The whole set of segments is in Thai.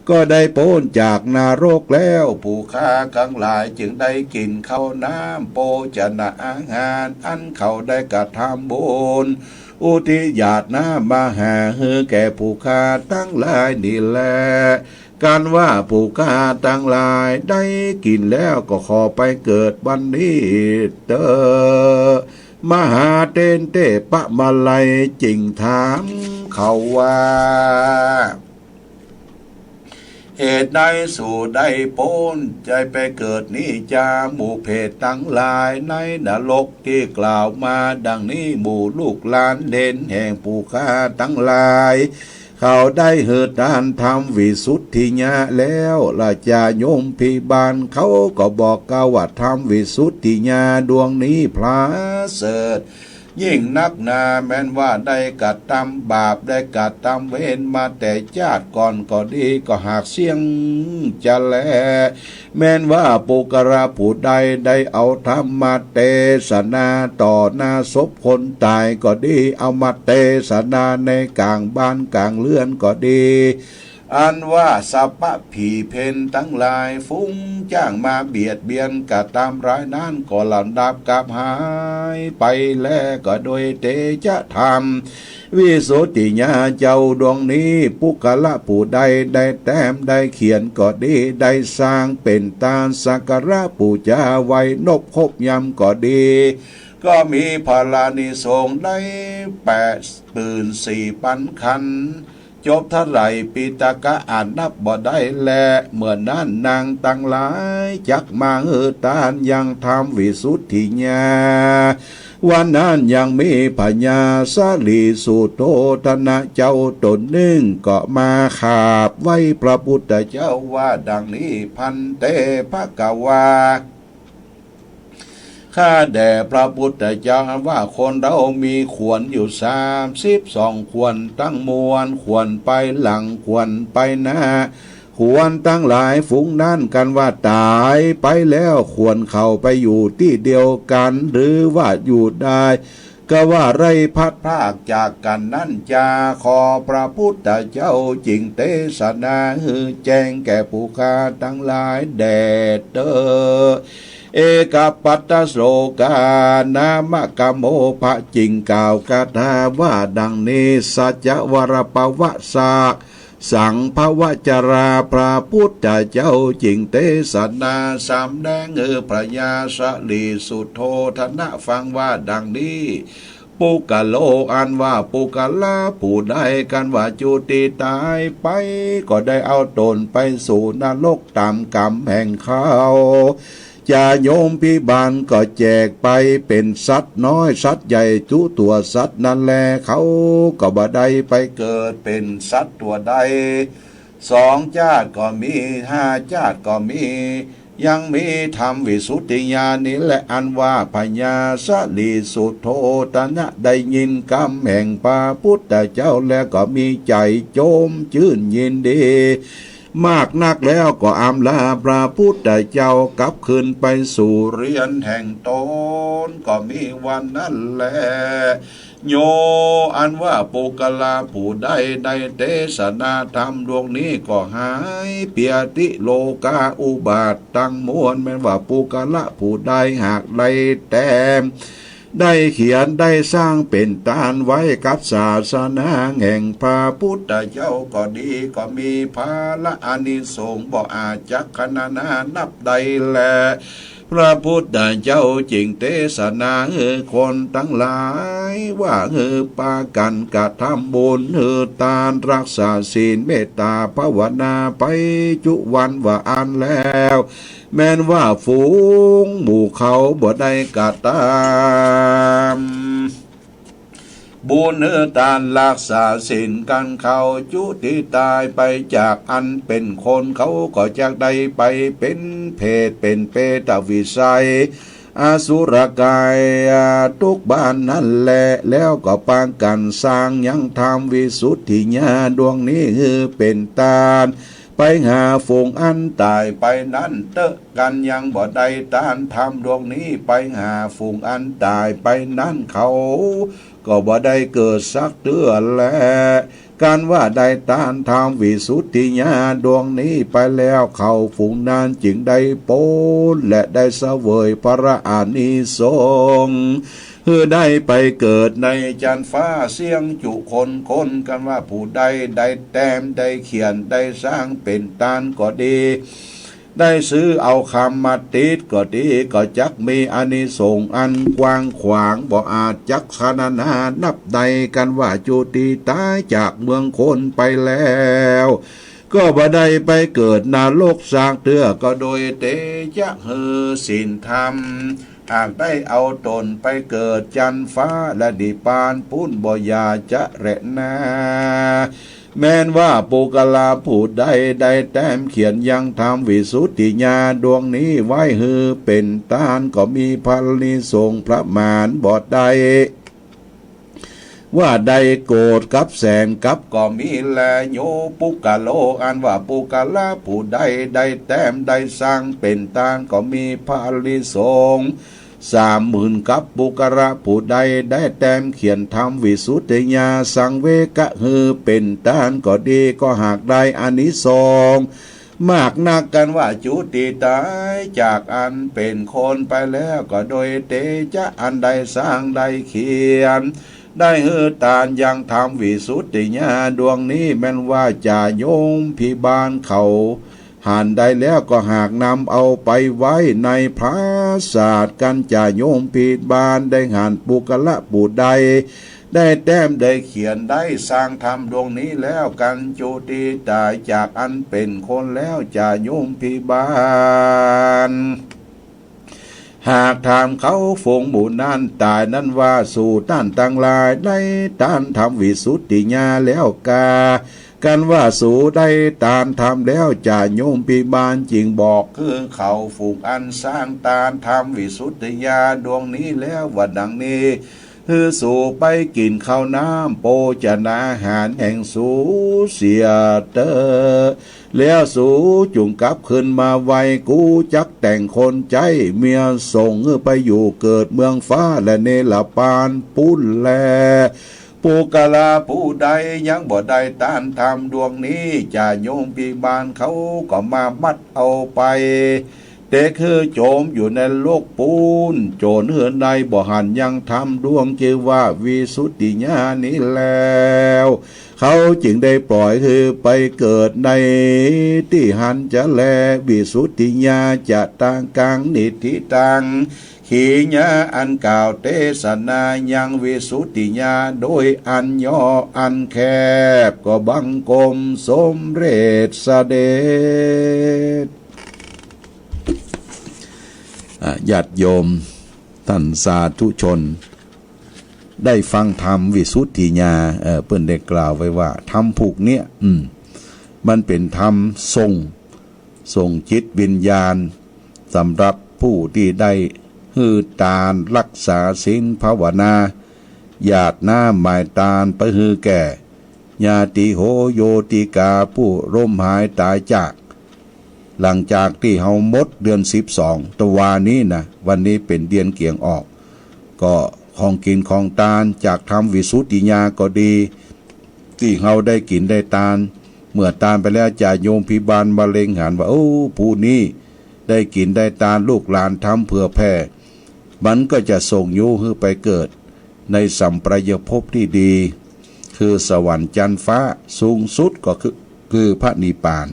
ก็ได้พ้นจากนรกแล้วผู้ฆ่ากังหลายจึงได้กินข้าวน้ำโภชนะอาหารอันเขาได้กระทำบุญอุทิศญาติน้ำมาหาแก่ผู้ฆ่าทั้งหลายนี่แลการว่าผู้ฆ่าทั้งหลายได้กินแล้วก็ขอไปเกิดวันนี้เตอมหาเตนเตปะมาลัยจิงถามเขาว่าเหตุใดสู่ได้พ้นใจไปเกิดนี้จาหมู่เพศทั้งหลายในนรกที่กล่าวมาดังนี้หมู่ลูกหลานเด่นแห่งผู้ฆ่าทั้งหลายเขาได้เหิดด้านทำวิสุทธิญาแล้วราชาโยมพิบาลเขาก็บอกกว่าทำวิสุทธิญาดวงนี้พระเสริฐยิ่งนักนาแม้นว่าได้กัดทำบาปได้กัดทำเวรมาแต่ชาติก่อนก็ดีก็หากเสียงจะแลแม้นว่าปุกระผู้ใดได้เอาธรรมมาเทศนาต่อหน้าศพคนตายก็ดีเอามาเทศนาในกลางบ้านกลางเรือนก็ดีอันว่าสัพพะผีเพนทั้งหลายฟุ้งจ้างมาเบียดเบียนกะตามร้ายนั้นก็ลำดับกับหายไปแล้วก็โดยเตจะธรรมวิสุทธิญาเจ้าดวงนี้ปุกละผู้ใดได้แต้มได้เขียนก็ดีได้สร้างเป็นตาสักการะปูจาไว้นบคบยำก็ดีก็มีพลานิสงส์ได้84,000 คันจบเท่าไหร่ปีตากะอ่านนับบ่ได้แลเมื่อนั้นนางตั้งหลายจักมาตานยังทำวิสุทธิญาวันนั้นยังมีพญาสาลีสุโธธนะเจ้าตนหนึ่งก็มาขาบไว้พระพุทธเจ้าว่าดังนี้พันเตภะกวาข้าแด่พระพุทธเจ้าว่าคนเรามีขวนอยู่32ขวนตั้งมวลขวนไปหลังขวนไปหน้าขวนตั้งหลายฝูงนั่นกันว่าตายไปแล้วควรเข้าไปอยู่ที่เดียวกันหรือว่าอยู่ได้ก็ว่าไรพัดพากจากกันนั่นจาขอพระพุทธเจ้าจริงเทศนาแจ้งแก่ผู้ฆ่าทั้งหลายแด่เตอเอกปัตตโสกานามกโมภะจิงกล่าวคาถาว่าดังนี้สัจวรปวสาสังภวจราพระพุทธเจ้าจริงเทศนาสามแดงพระยาสลีสุโธธนะฟังว่าดังนี้ปุกะโลอันว่าปุกะลาผู้ใดกันว่าจุติตายไปก็ได้เอาตนไปสู่นรกตามกรรมแห่งเขาจะโยมพิบาลก็แจกไปเป็นสัตว์น้อยสัตว์ใหญ่ทุตัวสัตว์นั่นแลเขาก็บ่ได้ไปเกิดเป็นสัตว์ตัวใด2 ชาติก็มี5 ชาติก็มียังมีธรรมวิสุทธิญาณนี้แหละอันว่าพญาสลีสุโธธนะได้ยินคำแห่งพระพุทธเจ้าแล้วก็มีใจโจมชื่นยินดีมากนักแล้วก็อำลาพระพุทธเจ้ากลับคืนไปสู่เรือนแห่งตนก็มีวันนั้นแลโยอันว่าปุกลาผู้ใดได้เทศนาธรรมดวงนี้ก็หายเปียติโลกาอุบาทตั้งมวลแม้ว่าปุกละผู้ใดหากได้แต้มได้เขียนได้สร้างเป็นตานไว้กับศาสนาแห่งพระพุทธเจ้าก็ดีก็มีภาละอานิสงส์บ่อาจจักขนานับใดแลพระพุทธเจ้าจริงเทศนาคนทั้งหลายว่าปากันกระทำบุญทานรักษาศีลเมตตาภาวนาไปจุวันว่าอันแล้วแม้นว่าฝูงหมู่เขาบ่ได้กระตามบุญทานรักษาศีลกันเขาจุติตายไปจากอันเป็นคนเขาก็จากได้ไปเป็นเพศเป็นเปตวิสัยอสุรกายทุกบ้านนั่นแหละแล้วก็ปางกันสร้างยังทำวิสุทธิญาณดวงนี้เป็นตาลไปหาฝูงอันตายไปนั้นเตะกันยังบ่ได้ตานทำดวงนี้ไปหาฝูงอันตายไปนั้นเขา ก็บ่ได้เกิดสักเดือนแลการว่าได้ตานทำวิสุทธิญาณดวงนี้ไปแล้วเข้าฝูงนั้นจึงได้โปนและได้เสวยพระอานิสงส์ได้ไปเกิดในจันฟ้าเสียงจุคนกันว่าผู้ใดได้แต้มได้เขียนได้สร้างเป็นตานก็ดีได้ซื้อเอาคำมาติดก็ดีก็จักมีอานิสงส์อันกว้างขวางบ่อาจจักขนานานับใดกันว่าจุติตายจากเมืองคนไปแล้วก็บ่ได้ไปเกิดนรกสร้างเตือก็โดยเตจะเฮอศีลธรรมหากได้เอาตนไปเกิดจันฟ้าและดิปานปุ้นบ่อยาจะแระนาแม้นว่าปุกลาผู้ใดได้แต้มเขียนยังทำวิสุทธิญาณดวงนี้ไว้ฮือเป็นตานก็มีพัลนิสงส์พระมานบอดใดว่าใดโกรธกับแสนกับก็มีแลโยปุกะโลอันว่าปุกลาผู้ใดได้แต้มได้สร้างเป็นตานก็มีพัลนิสงส์30,000กับปุกระผู้ใดได้แต้มเขียนทำวิสุทธิญาณสังเวกะฮือเป็นตานก็ดีก็หากได้อานิสงส์มากนักกันว่าจุติตายจากอันเป็นคนไปแล้วก็โดยเตจะอันใดสร้างได้เขียนได้ฮือตานยังทำวิสุทธิญาณดวงนี้แม้นว่าจะโยมพิบาลเขาหานได้แล้วก็หากนำเอาไปไว้ในพระศาสตร์กันจะโยมพิบาลได้หานปุกละบุใดได้แต้มได้เขียนได้สร้างธรรมดวงนี้แล้วกันจุติตายจากอันเป็นคนแล้วจะโยมพิบาลหากถามเขาฝงหมู่นั้นตายนั้นว่าสู่ต้านต่างลายได้ต้านทำวิสุทธิญาณแล้วกันว่าสู่ได้ตานทำแล้วจะโยมพิบาลจริงบอกคือเขาฝูงอันสร้างตานทำวิสุทธิญาณดวงนี้แล้วว่าดังนี้คือสู่ไปกินข้าวน้ำโภชนาหารแห่งสูเสียเตอแล้วสูจุงกลับขึ้นมาไวกูจักแต่งคนใจเมียส่งไปอยู่เกิดเมืองฟ้าและเนลปานปุ้นแลปุกลาผู้ใดยังบ่ได้ต้านทำดวงนี้จะโยมพิบาลเขาก็มามัดเอาไปแต่คือโจมอยู่ในโลกปูนโจรเหือนใดบ่หันยังทำดวงชื่อว่าวิสุทธิญาณนี้แล้วเขาจึงได้ปล่อยคือไปเกิดในที่หันจะแลวิสุทธิญาณจะต่างกังนิทิตังขีญาอันกล่าวเทศนายังวิสุทธิญาณโดยอันย่ออันแคบก็บังกมสมเร็จเสด็จญาติโยมท่านสาธุชนได้ฟังธรรมวิสุทธิญาณเพิ่นได้กล่าวไว้ว่าธรรมผูกเนี้ยมันเป็นธรรมส่งจิตวิญญาณสำหรับผู้ที่ได้ฮือตานรักษาศีลภาวนาหยาดน้ำหมายตานไปฮือแก่ญาติโหโยติกาผู้ร่มหายตายจากหลังจากที่เฮาหมดเดือน12ตัวนี้นะวันนี้เป็นเดือนเกียงออกก็ของกินของตานจากทำวิสุทธิญาณก็ดีที่เฮาได้กินได้ตานเมื่อตานไปแล้วจะโยมพิบาลมาเล็งหันว่าโอ้ผู้นี้ได้กินได้ตานลูกหลานทำเพื่อแผ่มันก็จะส่งโยให้ไปเกิดในสัมปรายภพที่ดีคือสวรรค์จันทร์ฟ้าสูงสุดก็คือพระนิพพาน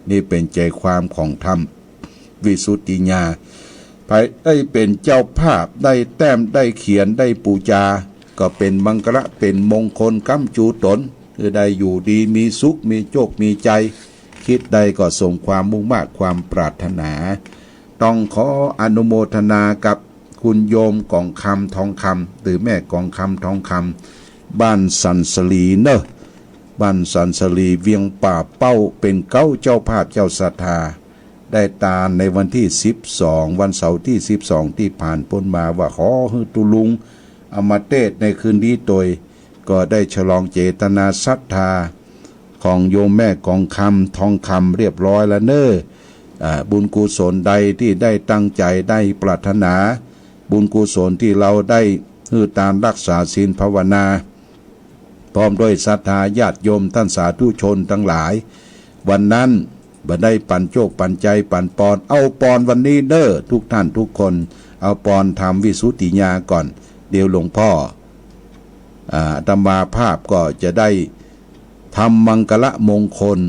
นี่เป็นใจความของธรรมวิสุทธิญาณไปได้เป็นเจ้าภาพได้แต้มได้เขียนได้ปูจาก็เป็นมังคละเป็นมงคลค้ำจูตนคือได้อยู่ดีมีสุขมีโชคมีใจคิดใดก็ส่งความมุ่งมา่ความปรารถนาต้องขออนุโมทนากับคุณโยมกองคำทองคำหรือแม่กองคำทองคำบ้านสันสลีเนอะบ้านสันสลีเวียงป่าเป้าเป็นเก้าเจ้าภาพเจ้าศรัทธาได้ตาในวันที่12วันเสาร์ที่12ที่ผ่านพ้นมาว่าขอให้ตุลุงอมเตศในคืนนี้โดยก็ได้ฉลองเจตนาศรัทธาของโยมแม่กองคำทองคำเรียบร้อยแล้วเนอะบุญกุศลใดที่ได้ตั้งใจได้ปรารถนาบุญกุศลที่เราได้ คือตามรักษาศีลภาวนาพร้อมด้วยศรัทธาญาติโยมท่านสาธุชนทั้งหลายวันนั้นบ่ได้ปั่นโจกปั่นใจปั่นปอนเอาปอนวันนี้เด้อทุกท่านทุกคนเอาปอนทำวิสุทธิญาก่อนเดี๋ยวหลวงพ่ออาตมาภาพก็จะได้ทำมังกละมงคล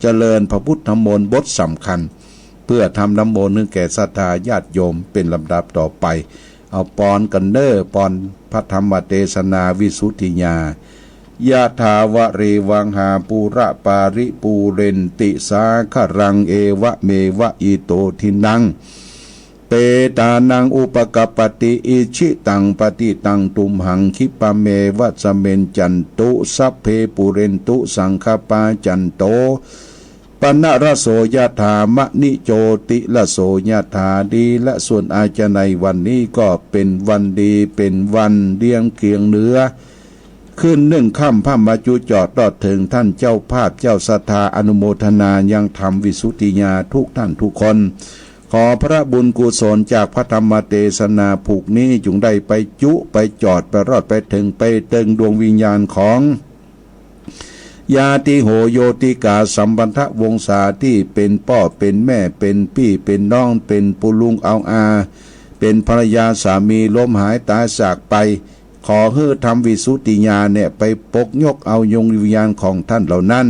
เจริญพระพุทธมนต์บทสำคัญเพื่อทำน้ำมนต์ให้แก่ศรัทธาญาติโยมเป็นลำดับต่อไปเอาปอนกันเด้อปอนพระธรรมเทศนาวิสุทธิญายะถาวะเรวังหาปูระปาริปูเรนติสาครังเอวะเมวะอิโตทินังเปตานังอุปกปปติอิชิตังปฏิตังตุมหังคิปะเมวะสเมนจันตุสัพเพปุเรนตุสังคปาจันโตปนะระโสยถามะนิโจติละโสยถาดีและส่วนอาจในวันนี้ก็เป็นวันดีเป็นวันเดียงเคียงเนื้อขึ้นหนึ่งค่ำพระมาจุจอดตอดถึงท่านเจ้าภาพเจ้าศรัทธาอนุโมทนายังทำวิสุทธิญาทุกท่านทุกคนขอพระบุญกุศลจากพระธรรมเทศนาผูกนี้จงได้ไปจุไปจอดไปรอดไปถึงไปเติงดวงวิญญาณของญาติโหโยติกาสัมพันธวงศาที่เป็นพ่อเป็นแม่เป็นพี่เป็นน้องเป็นปุลุงเอาอาเป็นภรรยาสามีล้มหายตายจากไปขอให้ทำวิสุทธิญาณเนี่ยไปปกยกเอายงวิญญาณของท่านเหล่านั้น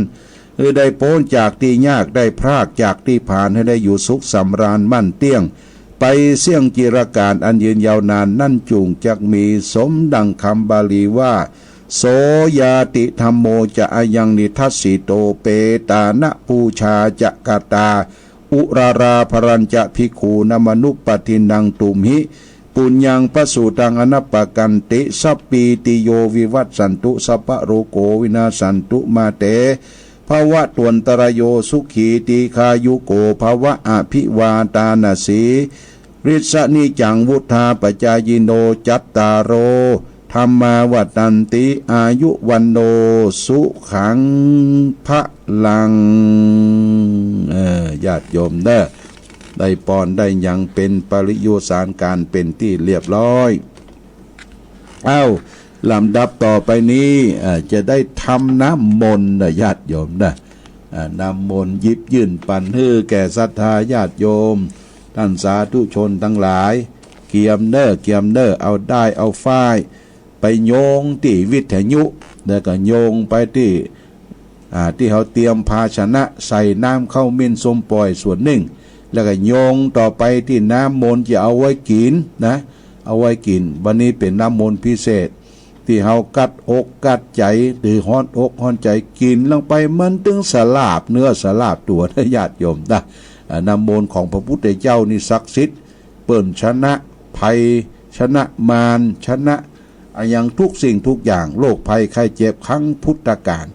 ให้ได้พ้นจากที่ยากได้พรากจากที่ผ่านให้ได้อยู่สุขสำราญมั่นเตี้ยงไปเสี่ยงจิรการอันยืนยาวนานนั่นจุงจักมีสมดังคำบาลีว่าโสยาติธรรมโมจะอายังนิทัสสิโตเปตานะปูชาจะกาตาอุราราภรัญจะภิกขุนมนุปปทินังตุมหิปุญญังปสุตังอนัปปกันติสัพปีติโยวิวัตสันตุสัพพะโรโกวินาสันตุมาเตภวะตวนตรโยสุขีติคายุโกภวะอภิวาตานาสีฤทธนิจังวุธาปจายโนจัตตารโรธรรมาวัตันติอายุวันโนสุขังพระลังญาติโยมเด้อได้ปอนได้ยังเป็นปริโยสารการเป็นที่เรียบร้อยลำดับต่อไปนี้จะได้ทำน้ำมนต์ญาติโยมนะน้ำมนต์ยิบยื่นปันฮื้อแก่ศรัทธาญาติโยมท่านสาธุชนทั้งหลายเกียมเนอเอาได้เอาฝ้ายไปโยงที่วิทยุแล้วก็โยงไปที่เขาเตรียมภาชนะใส่น้ำเข้ามิ้นส้มปล่อยส่วนหนึ่งแล้วก็โยงต่อไปที่น้ำมนต์จะเอาไว้กินนะเอาไว้กินวันนี้เป็นน้ำมนต์พิเศษที่เขากัดอกกัดใจหรือฮ้อนอกฮ้อนใจกินลงไปมันถึงสลาบเนื้อสลาบตัวญาติโยมนะน้ำมนต์ของพระพุทธเจ้านี่ศักดิ์สิทธิ์เปิ่นชนะภัยชนะมารชนะอย่างทุกสิ่งทุกอย่างโรคภัยไข้เจ็บครั้งพุทธกาล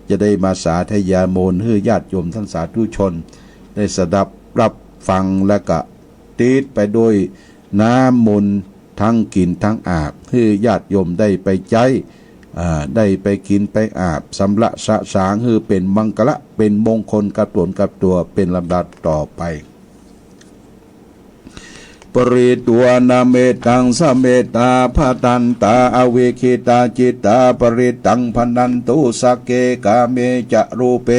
จะได้มาสาธยายมนต์ให้ญาติโยมท่านสาธุชนได้สดับรับฟังและก็ติดไปโดยน้ำมนต์ทั้งกินทั้งอาบให้ญาติโยมได้ไปใจได้ไปกินไปอาบสำละสะสางคือเป็นมังกละเป็นมงคลกับตนกับตัวเป็นลำดับต่อไปปริตัวนาเมตังสเมตาภาตันตาอเวคิตาจิตาปริตังพนันตุสักเกกาเมจะรูเป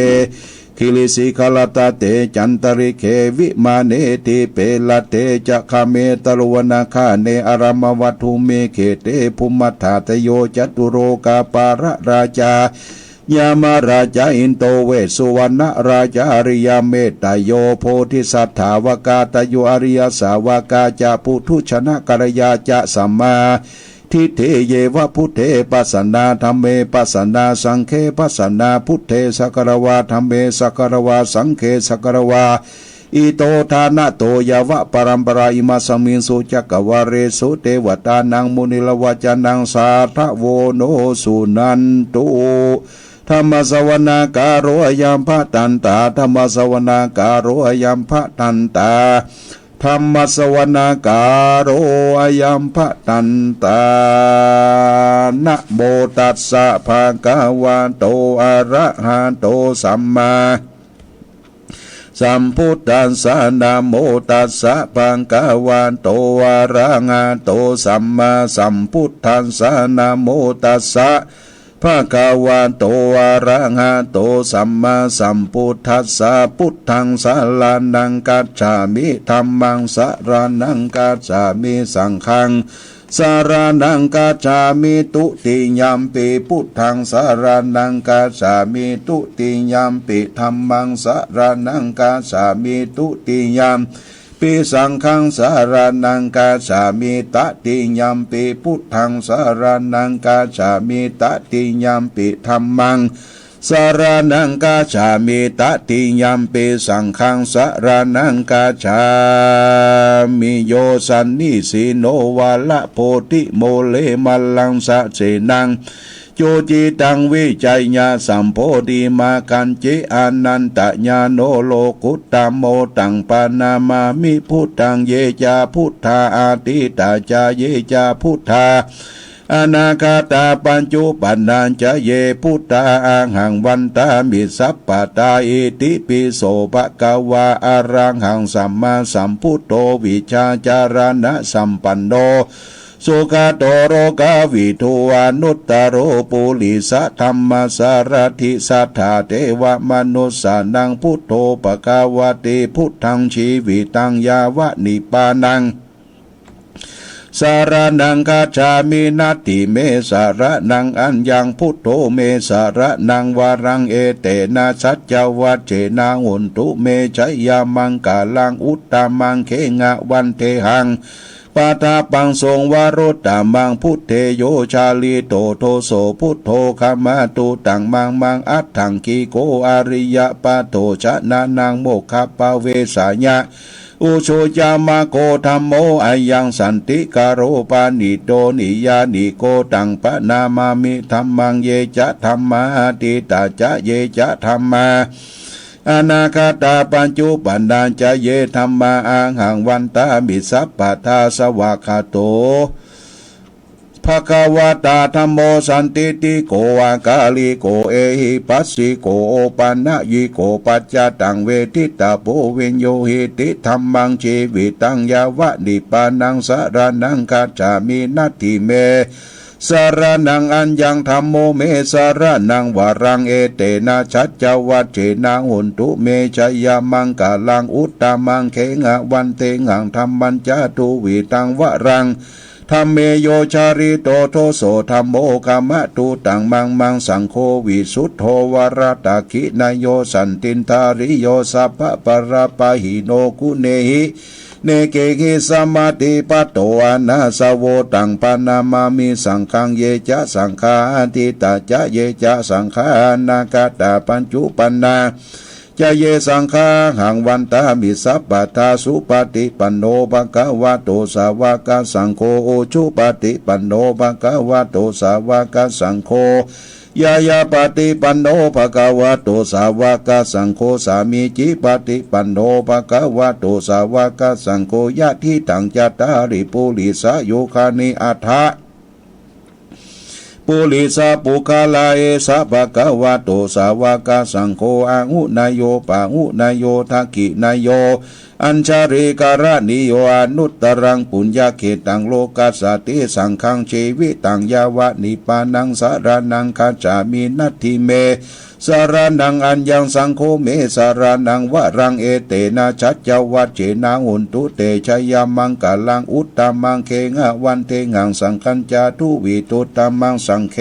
คิลิสิคลตาเตจันตริเควิมาเนติเปลเตจะคาเมตรวนาคาเนอารามวัตุเมเขเตภุมัฏฐาตโยจตุโรกาปาระราชายามาราชาอินโตเวสุวรรณราชาอริยเมตตโยโพธิสัตถาวกาตโยอริยสาวกาจะปุถุชนะกัลยาจะสัมมาทิเทเยวะพุทเทปัสสนาธัมเมปัสสนาสังเคปัสสนาพุทเทสักรวาธัมเมสักรวาสังเคสักรวาอิโตทานะโตยาวะปรัมปราอิมาสมิงสุจักวาเรสุเทวตานังมุนิลวจานังสาทโวโนสุนันตุธรรมสวนาการโรยามพะตันตาธรรมสวนาการโรยามพะตันตาธรรมสวนาการโรยามพะตันตานะโมตัสสะภะคะวะโตอะระหะโตสัมมา สัมพุทธัสสะนะโมตัสสะภะคะวะโตอะระหะโตสัมมาสัมพุทธัสสะนะโมตัสสะภะคะวะโตอะระหะโตสัมมาสัมพุทธัสสะพุทธังสารนังกัจฉามิธัมมังสารนังกัจฉามิสังฆังสารนังกัจฉามิตุติยัมปิพุทธังสารนังกัจฉามิตุติยัมปิธัมมังสารนังกัจฉามิตุติยัมปิสังฆังสารนังกัจฉามิตติยัมปิพุทธังสารนังกัจฉามิตติยัมปิธัมมังสารนังกัจฉามิตติยัมปิสังฆังสารนังกัจฉามิโยสันนิสีโนวาละโพธิโมเลมัลลังสะเสนังโจจิตังวิจัยญาสัมโพธิมากันจิอานันตญาโนโลกุตตโมตังปานามามิพุทธังเยจาพุทธาอาติตาจาเยจาพุทธาอนาคาตาปัญจุปันนันจะเยพุทธาอังหังวันตามิสัพพตาอิติปิโสภะคะวาอะระหังสัมมาสัมพุทโธวิชาจารณะสัมปันโนสุขโตโรกาวิทูอนุตตโรปุริสธรรมสารถิสัทธาเทวมนุสสานังพุทโธปะกาวติพุทธังชีวิตังยาวะนิปานังสารนังกัจฉามินาติเมสารนังอัญญังพุทโธเมสารนังวารังเอเตนะสัจจวัจเจนะหุนตุเมชัยยามังกาลังอุตตามังเขงะวันเทหังปาทาปังทรงวารุตตามังพุทเทโยชาลีโตโทโสพุทโธคามาตุตังมังมังอัตถังกีโกอริยปาโตชะนานังโมคคปะเวสายะอุโชจามาโกธัมโมอายังสันติกาโรปานิโตนิยานิโกตังปะนามามิธัมมังเยจะธัมมาติตาจะเยจะธัมมาอนาคาตาปัญจุปันดานจะเยธัมมาอังหังวันตามิสัพพทาสวากขาโตภะคะวะตาธัมโมสันติติโกอากาลิโกเอหิปัสสิโกโอปันนะยิโกปัจจตังเวทิตาโพวิญโยหิติธัมมังชีวิตังยาวะนิปานังสารนังกัจฉามินัตถิเมสารนังอัญญังธัมโมเมสารนังวารังเอเตนะชัจจวัจเจนะหุนตุเมชัยยามังกาลังอุตตามังเขงะวันเตงังธัมมัญจตุวิตังวะรังธัมเมโยชาริโตโทโสธัมโมกามะตุตังมังมังสังโฆวิสุทโธวรตาคินายโยสันตินทาริโยสัพพะปราปะหิโนกุเนหิเนเกหิสมาติปัตโตอนาสโวตังปานามามิสังฆังเยจะสังฆาติตาจะเยจะสังฆานาคาตาปัญจุปันนาจะเยสังฆาหังวันตามิสัพพทาสุปฏิปันโนภะคะวะโตสาวกสังโฆโอชุปฏิปันโนภะคะวะโตสาวกสังโฆยายาปฏิปันโนภะคะวะโตสาวกสังโฆสามีจิปฏิปันโนภะคะวะโตสาวกสังโฆยะทิตังจัตตาริปุริสโยคานิอัฏฐะปุริสปุคาลาเอสะภะคะวะโตสาวกสังโฆอาหุนายโยปะหุนายโยทักขินายโยอัญชาริการะนิโยอนุตตรังปุญญาเขตังโลกัสสติสังฆังชีวิตังยาวะนิปานังสารนังคัจฉามินัตถิเมสารนังอัญญังสังโฆเมสารนังวะรังเอเตนะชัจจวัจเจนะหุนตุเตชยามังกาลังอุตตามังเคงะวันเทงังสังคัญจาทุวิตุตตามังสังเค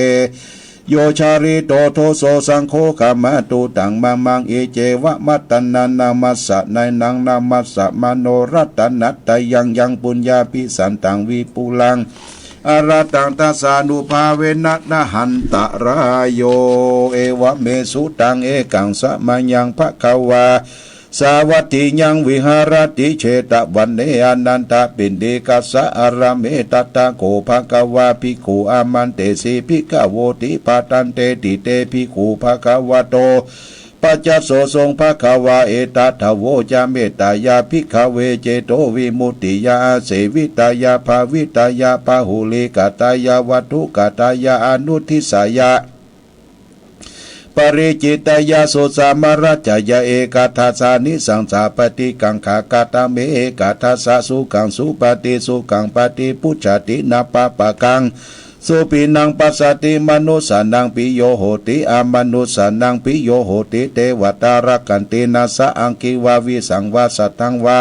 โยชาริโตโทโสสังโฆกามะตุตังมังมังเอเจวะมัตตนานามัสสะในนังนามัสสะมโนรัตนัตตยังยังปุญญาภิสันตังวิปุลังอาราตังทัสสานุภาเวนะนะหันตรายโยเอวะเมสุตังเอกังสะมัญญังภะคะวาสาวัตถิยังวิหารติเชตวันเนอนันตปินเดกัสสะอารามเมตตะโกภะคะวาภิกขุอามันเตสีภิกขโวติปาตันเตติเตภิกขุภะคะวะโตปัจจโสทรงภะคะวาเอตัทโวจาเมตตายาภิกขเวเจโตวิมุตติยาเสวิตายาภาวิตายาปะหุลิกตายาวัตถุกตายาอนุทิสายา ปริจิตยาสุสามรัจยาเอกาทัสสานิสังสาปฏิกังขากาตาเมเอกาทัสสะสุกังสุปฏิสุกังปฏิปุจจตินาปะปะกังสุปินังปัสสติมนุสานังปิโยโหติอามนุสานังปิโยโหติเทวตารักันตินาสะอังคิวาวิสังวาสัตตังวา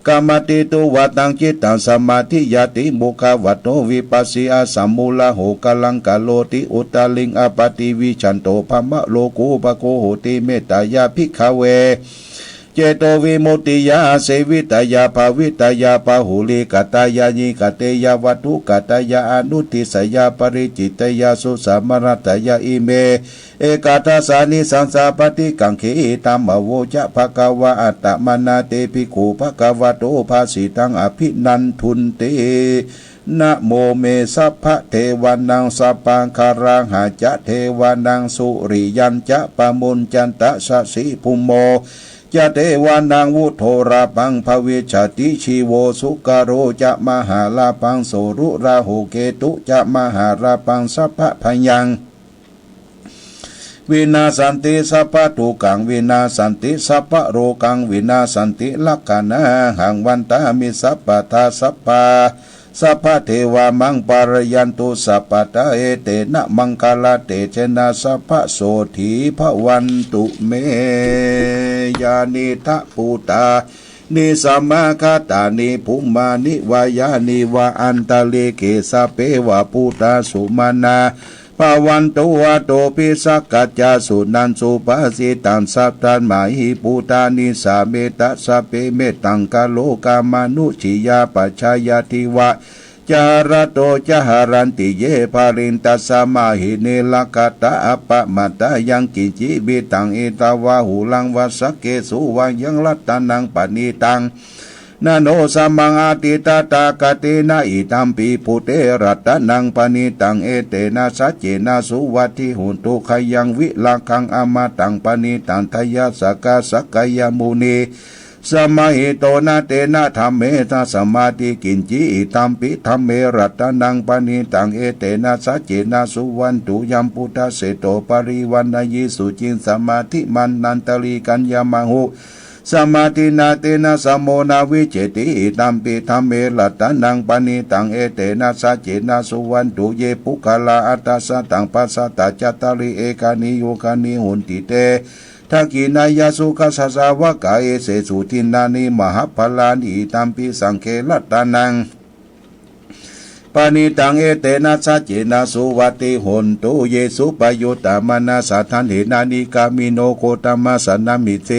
กามติตุวัตังจิตตังสมาธิยติมุขวัตโนวิปัสสิอาสัมมูลโหกลังกะโลติอุตตลิงอปติวิชันโตภมะโลกุปโกโหติเมตตายาภิกขเวเจโตวิมุตติยาเสวิตายาภาวิตายาปะหุลิกตายาญิกเตยาวัตถุกตายาอนุติสยาปริจิตยาสุสามรัตยาอิเมเอกาทัสสานิสังสาปฏิกังขีตัมโวจะภะคะวะอัตตมนาเตภิกขุภะคะวะโตภาสิตังอภินันทุนเตนะโมเมสัพพะเทวานังสัพพังคารังหาจะเทวานังสุริยันจะปะมุนจันตะสะสีภูโมจะเทวานังวุโธราปังภเวชติชีโวสุกโรจะมหาลาปังโสรุราหุเกตุจะมหาลาปังสัพพะพยังวินาสันติสัพพะทุกังวินาสันติสัพพะโรกังวินาสันติลักขณะหังวันตามิสัพพะทาสัพพะสัพพะเทวามังปารยันตุสัพพะตาเอเตนะมังคลาเตเจนะสัพพะโสถีภวันตุเมยานิทะปูตานิสัมมาคาตานิภุมานิวายานิวาอันตะเลเกสะเปวะปูตาสุมานาภวันตุวะโตปิสักกัจจาสุนันสุปาสิตังสัพทันมาหิปูตานิสาเมตตะสะเปเมตังกะโลกามานุชิยาปัจฉายาติวะจารโตจหารันติเยภารินตัสสมาหิเนลกตะอัปปะมาตายังกิจิบิตังเอตาวาหุลังวัสเกสุวังยังรัตนังปณิตังนาโนสัมมังอาติตาตากเตนะอิตัมปีปุเตรัตนังปณิตังเอเตนะสัจเจนะสุวัติหุนตุขยังวิลาคังอมตังปณิตังทยาสกาสกายมุนีสมาหิโตนะเตนะธรรมเมตสมาธิกินจิอิตัมปิธรรมเมรัตนังปณิตังเอเตนะสัจเจนะสุวันตุยัมพุทธเสโตปริวันนายิสุจินสมาธิมันนันตลีกัญญามังหุสมาธินาเตนะสัมโมนาวิเจติอิตัมปิธรรมเมรัตนังปณิตังเอเตนะสัจเจนะสุวันตุเยปุคลาอัตตสัตังปัสสตาจัตตาริเอกานิโยคานิหุนติเตทักขินายาสุขัสสาวกายเสสุทินานิมหาพลานิตัมปิสังเคลัตตานังปานิตังเอเตนะสัจเจนะสุวัติหุนตุเยสุปยุตตามนาสัทธันเหนานิกามิโนโคตมัสสนามิเต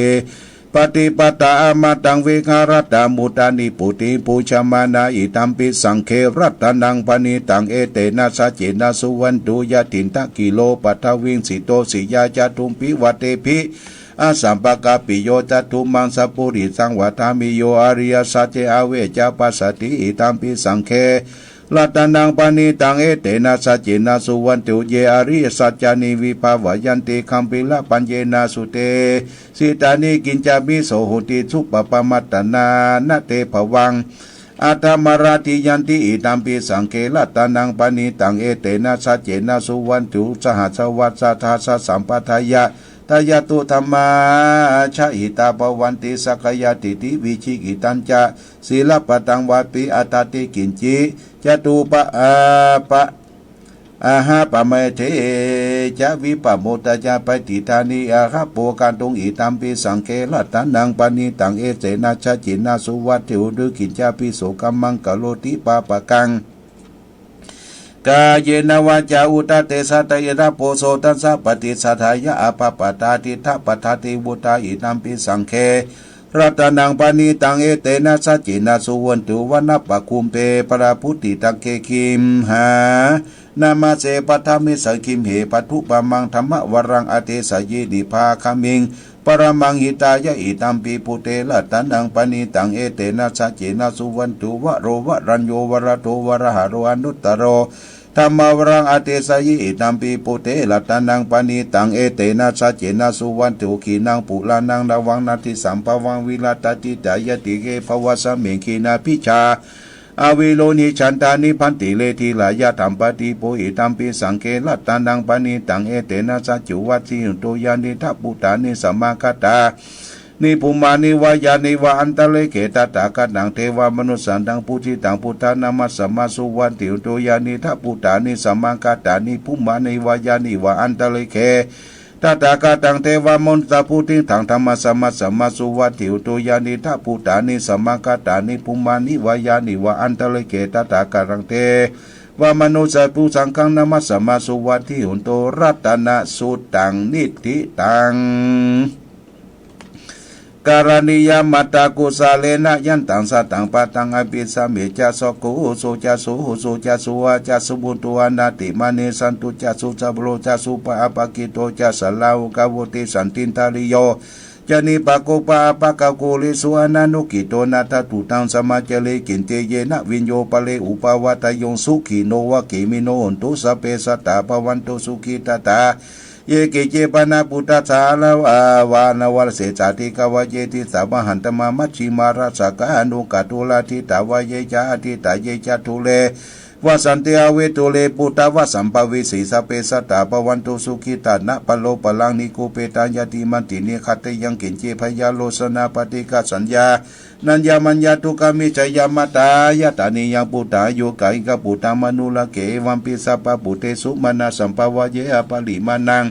ปฏิปตาอมตังวิหารตามุตานิปุติปูชมานาอิตัมปิสังเครัตนังปณิตังเอเตนะสัจเจนะสุวันตุยตินทะกิโลปัทวิงสิโตสิยาจตุมปิวัตเตภิอาสัมปกาปิโยจตุมังสัพพุริสังวัฏามิโยอริยสัจเจอเวจาปัสสติอิตัมปิสังเคลัตนังปณิตังเอเตนะสัจเจนะสุวันตุเยอริยสัจจานิวิภาวยันติคัมปิละปัญเยนะสุเตสิตานิกินจามิโสหุติสุปปมัตตนานะเตภวังอาตมราติยันติอิตัมปิสังเคลัตนังปณิตังเอเตนะสัจเจนะสุวันตุสหัสวัสสะทาสะสัมปทายะตายาตุธรรมาชะหิตาปวันติสักยติติวิชิกิตัญจะศีลปตังวาปิอัตติกินจิจตุปะปะอาหาปะเมเทจะวิปโมตจาปฏิทานิอาหาโปกันตุงอิตัมปิสังเคลัตนังปณิตังเอเสนาชะจินาสุวัตถิอุดุกินจาปิโสกัมมังกะโลติปาปะกังกาเยนวาจาอุตเตสัตยะโปโสตัสสะปฏิสัทธายะอภปตาติทะปทาติวุตาอิตัมปิสังเครัตนังปณิตังเอเตนะสัจจินาสุวันตุวนะปะคุมเปปราพุติตังเคคิมหานามาเสปัทมิสังคิมเหปัทุปมังธรรมวรังอเตสยิดิภาคามิงปรมังหิตายะอิตัมปิปุเตละตันังปณิตังเอเตนะสัจเจนะสุวันตุวะโรวะรัญโยวระโตวระหะโรอนุตตโรธรรมวรังอเตสยิอิตัมปิปุเตละตันังปณิตังเอเตนะสัจเจนะสุวันตุขีนังปุลานังระวังนาทิสัมภวังวิลาตติตายติเกภวะสะเมขีนาพิชา อวิโลนิฉันตานิพันติเลทิลายะธรรมปฏิโพหิตัมปิสังเกลัตตันังปณิตังเอเตนะสัจจุวัตถิหุโตยานิทัพพุตานิสัมมาคตานิภูมานิวายานิวาอันตะเลเกตตากันังเทวามนุสสันตังปุจิตังพุทธานามัสสมาสุวันติหุโตยานิทัพพุตานิสัมมาคตานิภูมานิวายานิวาอันตะเลเกตถาคตังเทวามนตาพุติถังธรรมสัมมาสัมมาสุวัตถิอุตุยานิทัพพุตานิสัมมาคตานิภูมานิวายานิวะอันตะเลเกตถาคตังเทวามนุสปุสังฆังนามัสสัมมาสุวัตถิอุโตรัตนะสุตังนิธิตังการณิยามัตตากุสาเลนะยันตังสัตตังปะตังอภิสัมเมจาสกุโสจาสุโสจาสุวาจาสุบุตุอานาติมานิสันตุจาสุจับโลจาสุปะอปะกิโตจาสัลลาวกาวุติสันตินทาริโยจานิปะโกปะปะกะโกลิสุอานานุกิโตนาทตุตังสมาเจเลกินเตเยนะวิญโยปะเลอุปาวะตยงสุขีโนวะเกมิโนหนตุสเปสัตตาภวันตุสุขิตตาเยเกเจปนาปุตตะสาลาวานวรเสจติกวเยติสามหันตมามัชชิมาราสกานุกัตุลาทิตาวเยจาทิตาเยจทุเลวสันติอเวตุเลปุตตะวสัมภวิสีสเปสัตตาภวันตุสุขิตานะปโลปลังนิโกเปตายติมันตินิคัตยังกินเจพยาโลสนาปฏิกาสัญญานัญญามัญญาทุกามิจยามาตายะตานิยังปุตตาโยกายกปุตตามนุลเกวัมปิสัพพปุเตสุมานาสัมภวะเยอปลิมานัง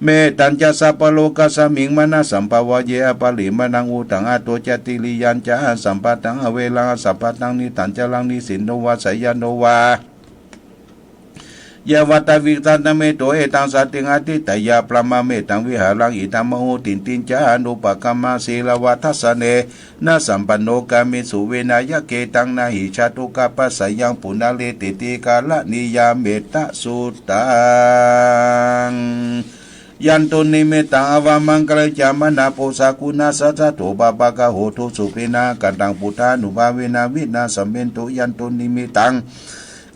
เมตัญจสัพพโลกัสสมิงมนาสัมภวะเยอปลิมานังอุตังอโตจติลิยัญจาสัมปตังอเวลังสัพพตังนิตัญจลังนิสินโนวาสยโนวายาวัตวิตันเมโตเอตังสัตติงอติตยาปรมาเมตังวิหารังอิตัมมโหตินตินจานุปกรรมศีลวัฏสเนนะสัมปันโนกามิสุเวนายะเกตังนาหิชาตุกะปัสสยังปุณเลติติกาละนิยาเมตตะสุตังยันตุนิเมตังอวามังกลจามนาโปสากุณาสัจโตบาบากะโหตุสุปินากันตังปุทานุภาเวนาวินาสัมเมนตุยันตุนิเมตัง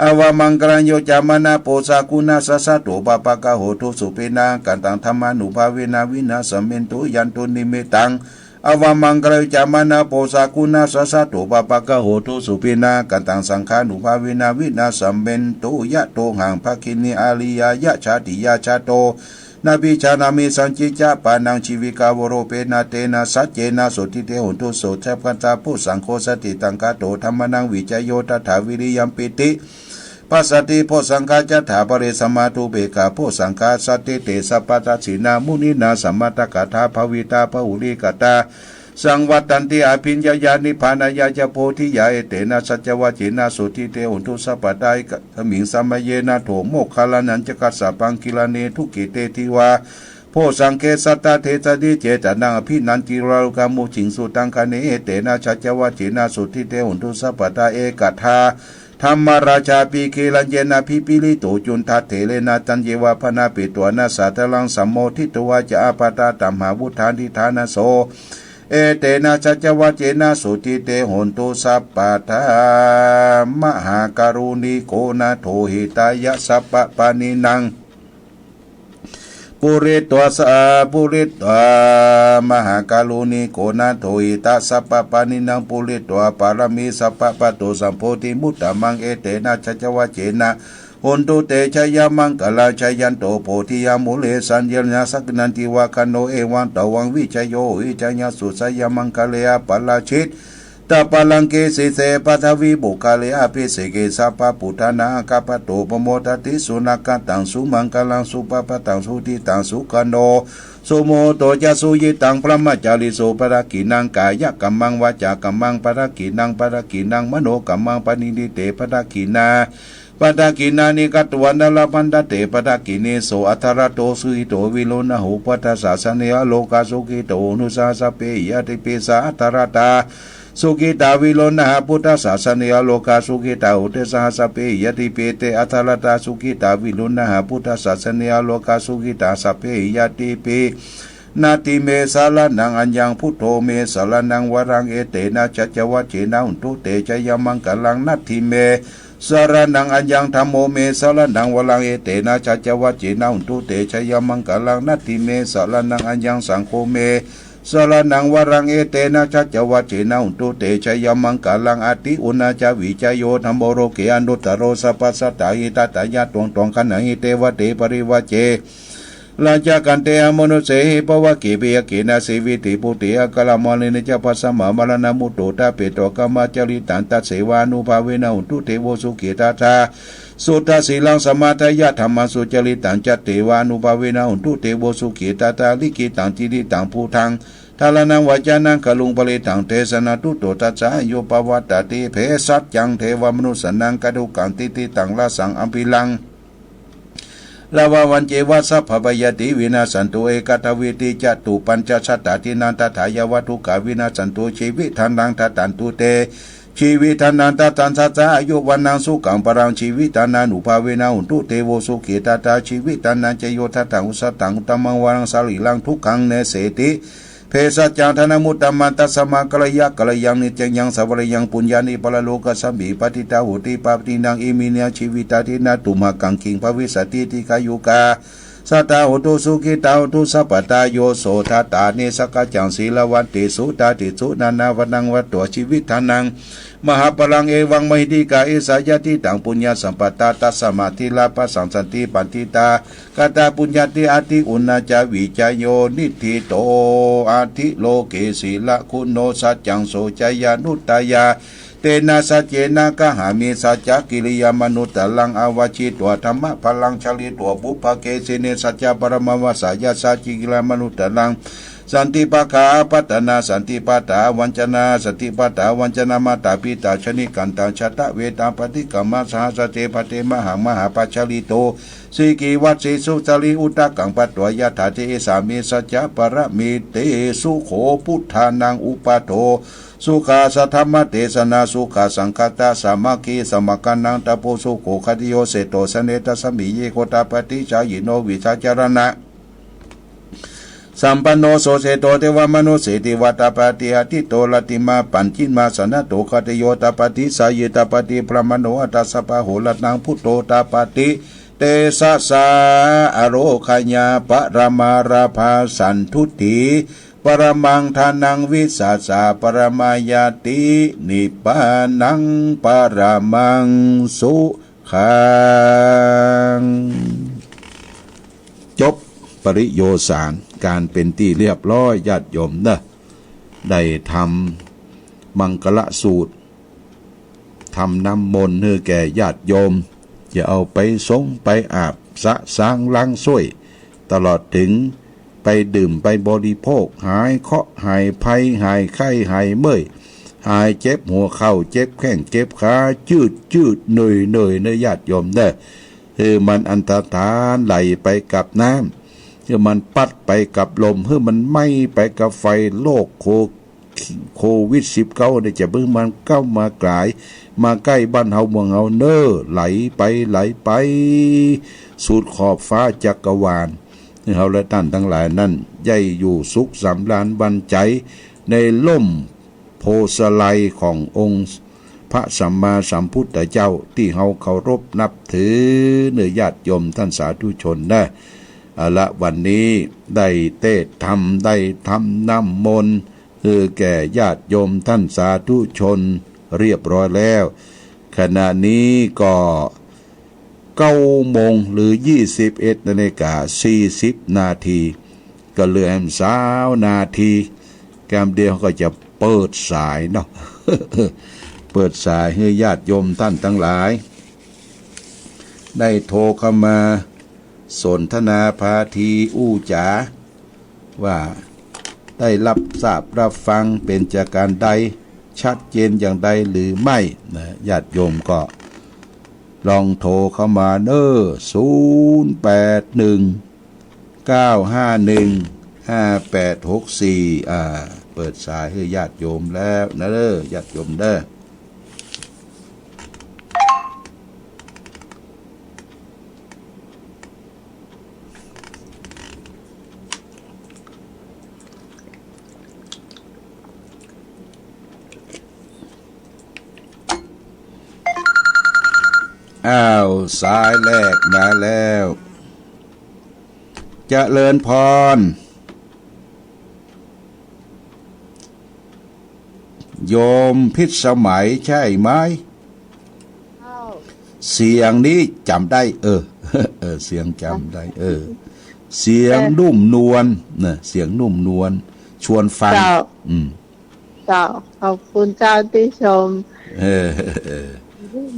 อวามังกลโยจามนาโปสากุณาสัสโตบาปะกะโหตุสุปินากันตังธรรมานุภาเวนาวินาสัมเมนตุยันตุนิเมตังอวามังกลจามนาโปสากุณาสัสโตบาปะกะโหตุสุปินากันตังสังฆานุภาเวนาวินาสัมเมนตุยะโตหังภคินีอาลิยายะชาติยาชาโตนาบิชานามิสัญจิจาปานังชีวิกาวโรเปนาเตนะสัจเจนะสุติเตหุนตุโสเทพกันตาผู้สังโฆสติตังกาโตธรรมนังวิจโยตถาวิริยัมปิติปัสสติโพสังฆาจถาปริสมาตุเบกาโพสังฆาสติเตสัพพตัสสินามุนินาสัมมาตกถาภวิตาภอุริกตาสังวัตตันติอภิญญานิพานายาจโพธิยาเอเตนะสัจวะจินาสุติเตหุนตุสัพพะไดกธมิงสัมมเยนะโถโมคคลานันจกัสสะปังกิลาเนทุกิเตทิวาโพสังเคสัตตาเทจดิเจตนังอภินันติราลกามุจิงสุตังคเนเอเตนะสัจวะจินาสุติเตหุนตุสัพพะไดเอกทาธรรมราชาปีเคลัญเยนะพิปิลิโตจุนทัตเถเลนะจันเยวะพนาปิตัวนาสัตลังสัมโมทิตัวจะอาปตาตัมหาวุธานิธานะโสเอเตนะสัจวะเจนะสุติเตหนตุสัพพะทามหาการุณิโกนะโทหิตายะสัพพะปานินังปุริตวสะปุริตวมหาการุณิโกนะโทหิตาสัพพะปานินังปุริตวปารมีสัพพะปะโตสัมโพธิมุตตมังเอเตนะสัจวะเจนะหนตุเตชยมังกลาชยันโตโพธิยามุเลสัญญาสักนันติวาคโนเอวังตวังวิจโยวิจญาสุสยมังกเลอปลาชิตตาปลังเกสิเสปัทวีบุคาเลอภิเสเกสัพพปุทธานาคาปโตปโมตติสุนักตังสุมังกลังสุปปตังสุติตังสุขโนสุโมโตจะสุยิตังพระมัจจาริโสปรกินังกายกัมมังวาจากัมมังปรกินังมโนกัมมังปณิดิเตปรกินาปตากินานิกัตวันลพันตเตปตากินิโสอัทรโตสุหิโตวิโลนะหุปัฏสสะเนอโลกาสุขิโตนุสาสเปยติเปสาอัทรตาสุขิตาวิโลนะพุทธศาสเนอโลกาสุขิตาอุเตสาสเปยติเปเตอัทรตาสุขิตาวิโลนะพุทธศาสเนอโลกาสุขิตาสเปยติเปนาติเมสาลานังอัญญังพุทโธเมสาลานังวรังเอเตนะจัจวัจเจนะอุตุเตชยมังกลังนัตถิเมสารนังอัญญังธรรมโมเมสารนังวลังเอเตนะจัจวัจเจนะอุตุเตชยมังกลังนัตถิเมสารนังอัญญังสังโฆเม สรนังวรังเอเตนะชัจจวัจเจนะอุตุเตชยมังกาลังอติอุณาจาวิจโยธัมโมโรเกอนุตตโรสัพพสัตตาหิตตายะตวงตวงขันหิเตวะเตปริวะเจลาจากกันเตอมนุเสหิปวะเกเบยเกนะสิวิติปุติอกะละมะเลนะจะปัสสมะมรณะมุตโตตาเปโตกะมะจริตันตัสเสวานุภาเวนะอุตุเทโวสุเกตาทาสุตตสีลังสมาทายะธรรมสุจริตังจัตเตวานุภาเวนะอุตุเทโวสุเกตาทาลิกิตังจิริตังภูทังทาลานังวจานังกะลุงปะเลตังเทสนาตุโตตัสสะโยปวัตตติเพสัจจังเทวมนุสนังกะดุกังติติตังลาสังอัมพิลังลาวาวันเจวะสัพพยติวินาสันตุเอกตวิติจตุปัญจสัตตตินันตถายวัตถุกาวินาสันตุชีวิทันนังทัตันตุเตชีวิทันนันตตันสัจจะอายุวันนังสุขังปรังชีวิตันนันุภาเวนะอุตุเตโวสุขิตาตาชีวิตันนันเจโยทัตตังอุสตังอุตมังวรังสาลิลังทุกขังเนเสติเพสัจจังธนมุตตมันตัสมะกลยะกลยังนิจังยังสัพพะยังปุญญานิปะโลกสัมบิปฏิตาหุติปาปินังอิมิเนียชีวิตาทินาตุมะกังคิงภวิสติติกายุกาสัตตาหุตุสุขิตาหุตุสัพพตาโยโสทัตตาเนสกจังศีลวันติสุตาติสุนานาวันังวัตตัวชีวิตทานังมหาพลังเอวังมหิติกาเอสายติตังปุญญาสัมปตาตัสสมาธิลาปัสสังสันติปันติตากตาปุญญาติอาทิอุณาจาวิจโยนิธิโตอาทิโลเกศีละคุณโนสัจจังโสจยานุตตายาเตนะสัจเจนะกะหามิสัจจกิริยามนุตตลังอวชิตวธรรมะพลังชลิตวบุพเกสิเนสัจจปรมวสายาสัจจิกิริยามนุตตลังสันติปะคาปัตนาสันติปัตตาวัญชนาสันติปัตตาวัญชนามาตาปิตาชนิกันตังชะตะเวตาปฏิกรรมสหสเตปเตมหังมหาปัจฉลิโตสีกีวัตสีสุสลิอุตกังปัตตวยถาเทสามิสัจจะปรมิเตสุโขพุทธานังอุปโตสุขาสัทธมเทศนาสุขาสังคตาสามัคคีสมกันนังตะโพสุโขคติโยเสโตสเนตสมิเยโคตาปฏิชายิโนวิชาจารณะสัมปันโนโสเสโตเทวมนุเสติวัตปฏิหติโตลติมาปัญจิมาสนะโตคติโยตปฏิสายตปฏิพระมโนอัตสปะโหลนังพุทโตตปฏิเตสะสาอโรคญาปรมาราภาสันทุติปรมังทานังวิสัสสะปรมายาตินิพพานังปรมังสุขังจบปริโยสารการเป็นที่เรียบร้อยญาติโยมนะได้ทำมังกละสูตรทำน้ำมนต์ให้แก่ญาติโยมจะเอาไปสงไปอาบสะสางล้างส้วยตลอดถึงไปดื่มไปบริโภคหายเคราะห์หายภัยหายไข้หายเมื่อยหายเจ็บหัวเข่าเจ็บแข้งเจ็บขาจืดเหนื่อยเนื้อญาติโยมเด้อคือมันอันตรธานไหลไปกับน้ำคือมันปัดไปกับลมคือมันไหม้ไปกับไฟโรคโควิด19เนี่ยจะเพิ่งมันเข้ามากลายมาใกล้บ้านเฮาเมืองเฮาเน้อไหลไปสุดขอบฟ้าจักรวาลเฮาและท่านทั้งหลายนั้นย่ายอยู่สุขสำราญบันใจในล่มโพสไลขององค์พระสัมมาสัมพุทธเจ้าที่เฮาเคารพนับถือเนื้อญาติโยมท่านสาธุชนนะละวันนี้ได้เทศธรรมได้ทำน้ำมนต์คือแก่ญาติโยมท่านสาธุชนเรียบร้อยแล้วขณะนี้ก็9 โมงหรือ21:40 นาทีก็เหลือ3 นาทีแกมเดียวก็จะเปิดสายเนาะ เปิดสายให้ญาติโยมท่านทั้งหลายได้โทรเข้ามาสนทนาพาทีอู้จ๋าว่าได้รับทราบรับฟังเป็นจากการใดชัดเจนอย่างใดหรือไม่นะญาติโยมก็ลองโทรเข้ามาเน้อ0819515864เปิดสายให้ญาติโยมแล้วนะเด้อญาติโยมเด้อสายแรกมาแล้วเจริญพร โยมพิษสมัยใช่ไหมเข้าเสียงนี้จำได้ เสียงจำได้ เสียงนุ่มนวลเนี่ยเสียงนุ่มนวลชวนฟังเจ้าอืมเจ้าขอบคุณเจ้าที่ชมเออ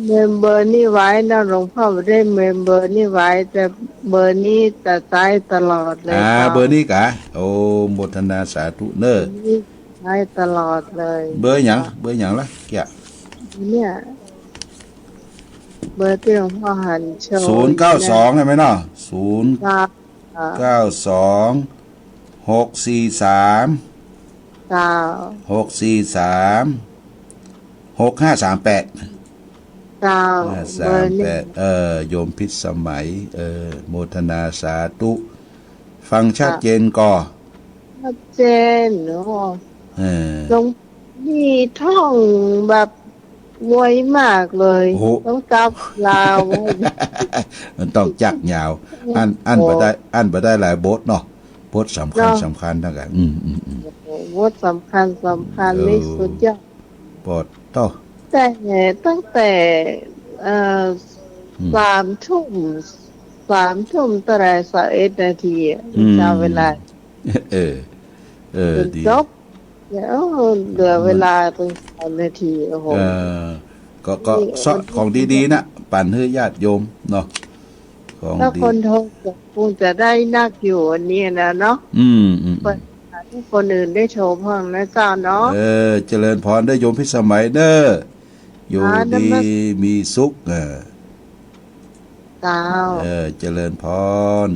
เมมเบอร์นี่ไว้นะหลวงพ่อไม่ได้เมมเบอร์นี่ไว้แต่เบอร์นี้จะใช้ตลอดเลยเจ้าเบอร์นี้กะโอ้โมทนาสาธุเนอนี่ใช้ตลอดเลยเบอร์หยังเบอร์หยังล่ะแกเนี่ยเบอร์ที่หลวงพ่อหันโชว์092ใช่ไหมเนาะ0 เจ้า92 643เจ้า6538เจ้าเบอร์นี้38โยมพิษสมัยโมทนาสาธุฟังชัดเจนก่อชัดเจนโอ้เออตรงนี่ท่องแบบไวมากเลยต้องจับลาวมันต้องจักยาวอันบ่ได้หลายบทเนาะบทสำคัญทั้งกันบทสำคัญนี่สุดยอดบทต่อแต่ตั้งแต่3 ทุ่มตั้งแต่21 นาทีจำเวลาดีจบแล้วเหลือเวลาถึง3 นาทีโอ้โหก็สอดของดีๆนะปั่นให้ญาติโยมเนาะของถ้าดีคนโทรคงจะได้นักอยู่วันนี้นะเนาะให้คนอื่นได้โชว์พังนะเจ้าเนาะเจริญพรได้โยมพิสมัยเด้ออยู่ดีมีสุขเจ้าเจริญพร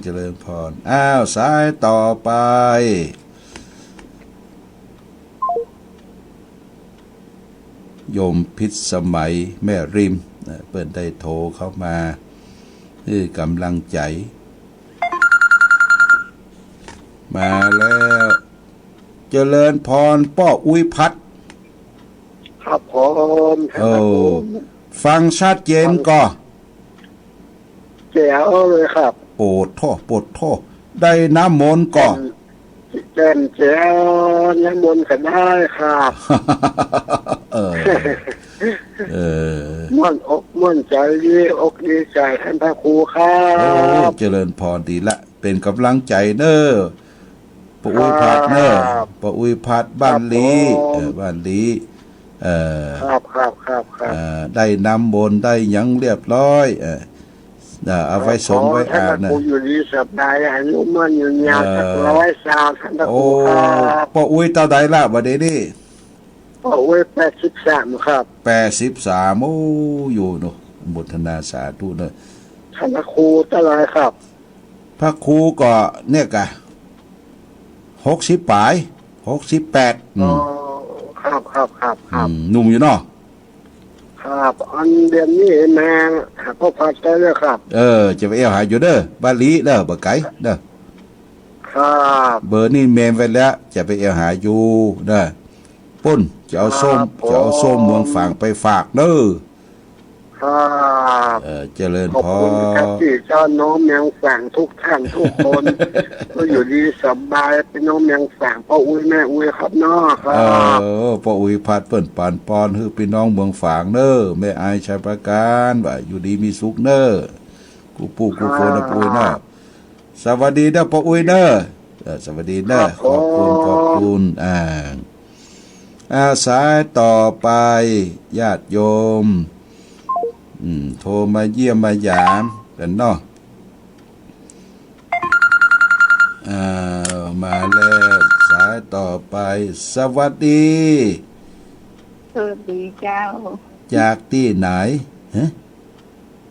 อ้าวสายต่อไปโยมพิษสมัยแม่ริมเปิ้นได้โทรเข้ามาคือกำลังใจมาแล้วเจริญพรป้ออุ้ยพัดครับผมฟังชัดเจนก่อแจ๋วเลยครับโปรดท่อได้น้ำมนต์ก่อแจ่มแจ๋วน้ำมนต์กันได้ครับม่วนอกม่วนใจดีอกดีใจท่านพระครูครับเจริญพรดีละเป็นกำลังใจเน้อป้าอุ้ยพัดเน้อป้าอุ้ยพัดบ้านลีครับได้น้ำมนต์ได้หยังเรียบร้อยเอาไว้สงไว้อาบนะอยู่ดีสบายอายุมั่นยืนยาวสัก100 ปีท่านพระครูครับป้าอุ้ยเท่าใดล่ะบัดนี้ป้าอุ้ย83ครับ83โอ้อยู่เนาะโมทนาสาธุเนาะท่านพระครูเท่าไหร่ครับพระครูก็เนี่ยกะ60ปลาย68ครับหนุ่มอยู่เนาะครับอันเดือนนี้แมงก็พัดได้เลยครับจะไปหาอยู่เด้อบาลีเด้อบ่ไกลเด้อครับเบอร์นี่เมมไว้แล้วจะไปหาอยู่เด้อปุ้นจะเอาส้มเมืองฝางไปฝากเด้อครับเจริญพรขอบคุณครับที่เจ้าน้องแมงฝางทุกท่านทุกคนก็อยู่ดีสบายเป็นน้องแมงฝางพ่ออุ้ยแม่อุ้ยครับน้อครับพ่ออุ้ยพัดเปิ้นปานปอนคือพี่น้องเมืองฝางเด้อแม่อายชัยประการว่าอยู่ดีมีสุขเด้อกูปู่กูโคนะปุ้ยเนาะสวัสดีเด้อพ่ออุ้ยเด้อสวัสดีเด้อขอบคุณสายต่อไปญาติโยมโทรมาเยี่ยมมายามกันเนาะมาแล้วสายต่อไปสวัสดีเจ้าจากที่ไหน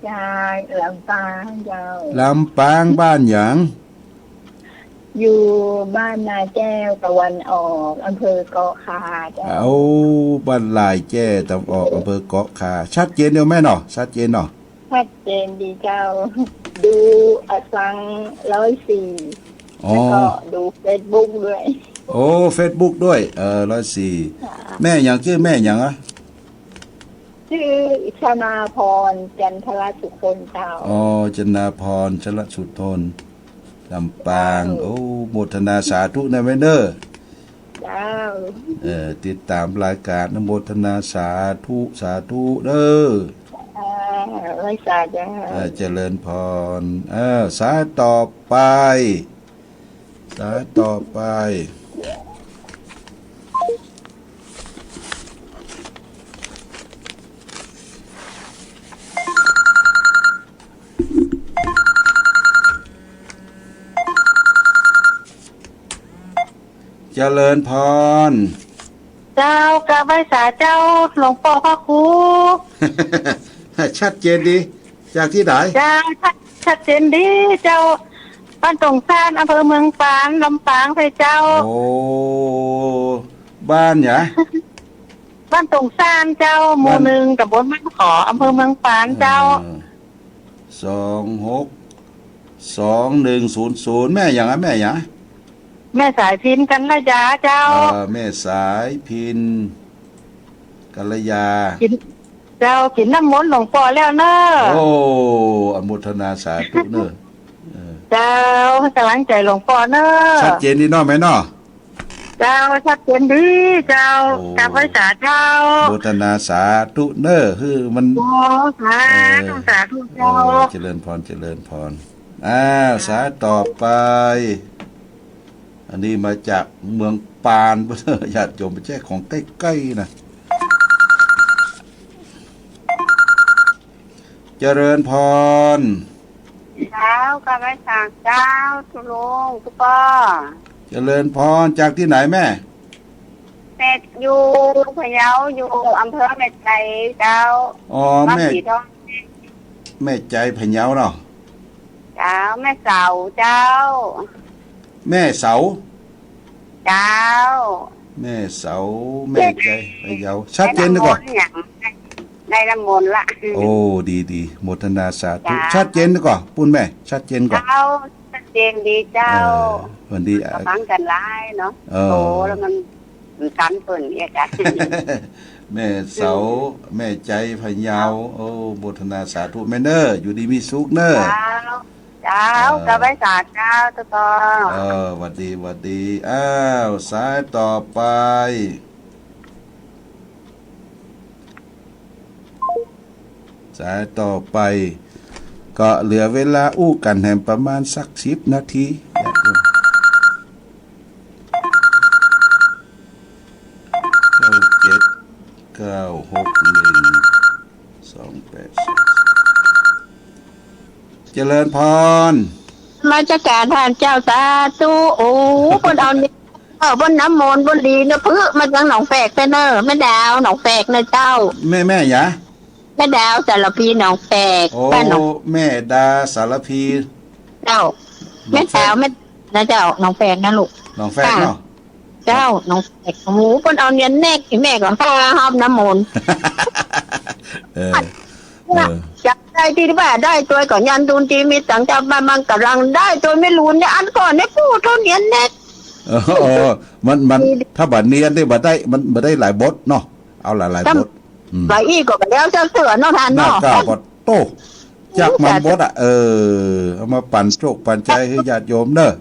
จากลำปางเจ้าลำปางบ้านหยังอยู่บ้านนาแก้วตะวันออกอำเภอเกาะคาเจ้าบ้านลายแจ้ตะวันออกอำเภอเกาะคาชัดเจนเดียวแม่เนาะชัดเจนเนาะชัดเจนดีเจ้าดูฟัง104แล้วก็ดู Facebook ด้วยFacebook ด้วย104แม่หยังชื่อแม่หยังอ่ะชื่อชนาพรจันทรสุทนเจ้าชนาพรชลสุทนลำปางโมทนาสาธุนะแม่เด้อ เจ้า ติดตามรายการนโมทนาสาธุสาธุเด้อ ไว้สาเจ้า เจริญพรสายต่อไป สายต่อไป เจริญพร เจ้ากราบไหว้สาเจ้าหลวงพ่อพระครู ชัดเจนดี จากที่ไหน เจ้าชัดเจนดีเจ้าบ้านตรงซานอำเภอเมืองปานลำปางไปเจ้า โอ้ บ้านหยะ บ้านตรงซานเจ้าหมู่หนึ่งตำบลบ้านขออำเภอเมืองปานเจ้า 262100แม่อย่างแม่หยะ แม่สายพินกันละยาเจ้า แม่สายพินกัลยา กินเจ้ากินน้ำมนต์หลวงพ่อแล้วเนอะ โอ้อนุโมทนาสาธุเนอะ เจ้ากำลังใจหลวงพ่อเนอะ ชัดเจนดีเนาะไหมเนาะ เจ้าชัดเจนดีเจ้า โอ้ กราบไหว้สาเจ้า โมทนาสาธุเนอะคือมัน โอ้สาธุสาธุเจ้า เจริญพรเจริญพรสายต่อไป อันนี้มาจากเมืองปานญาติโยมไปแจ้ของใกล้ๆนะเจริญพร เจ้ากราบไหว้สาเจ้าทุลุงทุกป้อ เจริญพรจากที่ไหนแม่ เป็ดอยู่พะเยาอยู่อำเภอแม่ใจเจ้า อ๋อ บ้าน แม่ สีทอง แม่ใจพะเยาเนาะ เจ้าแม่เสาเจ้า แม่เสา เจ้า แม่เสาแม่ใจพะเยาชัดเจนดีกว่า ได้น้ำมนต์ละ โอ้ดีดีโมทนาสาธุ จ้า ชัดเจนดีกว่าปุ้นแม่ ชัดเจนกว่า เจ้าชัดเจนดีเจ้า วันดี ก็ฟังกันหลายเนาะ โตแล้วมันกันเปิ่นเนี่ยกัน แม่เสาแม่ใจพะเยาโอ้โมทนาสาธุแม่เนออยู่ดีมีสุขเนอ เจ้า เจ้ากระไว้สาเจ้าตะกอ หวัดดีหวัดดีสายต่อไป สายต่อไป ก็เหลือเวลาอู้กันแหมประมาณสัก10 นาทีเจริญพร มาจากการท่านเจ้าสาธุโอ้บนเอาเนี่ยบนน้ำมนต์บนดีนะพื้มาจากหนองแฝกไปเนอแม่ดาวหนองแฝกนะเจ้า แม่หยะ แม่ดาวสารพีหนองแฝก โอ้ บ้านหนอง แม่ดาสารพี เจ้าแม่ดาวแม่นะเจ้าหนองแฝกนะลูก น้องแฟกเนาะ เจ้าหนองแฝกหมูบนเอาเนี่ยแนกแม่ก่อนพาห้อมน้ำมนต์ เออ จับได้ที่ว่าได้ตัวก่อนยันตูนจีมีสังจำมันกำลังได้ตัวไม่รู้เนี่ยอันก่อนเนี่ยพูดเท่านี้แน่ มันถ้าบัดเนียนได้บัดได้มันบัดได้หลายบทเนาะเอาหลายบท ใบอี้ก็ไปแล้วเจ้าเสือเนาะทาน หน้า เนาะ ก้าวก็โตจากมันบดเอามาปั่นโจกปั่นใจให้ญาติโยมเนอะ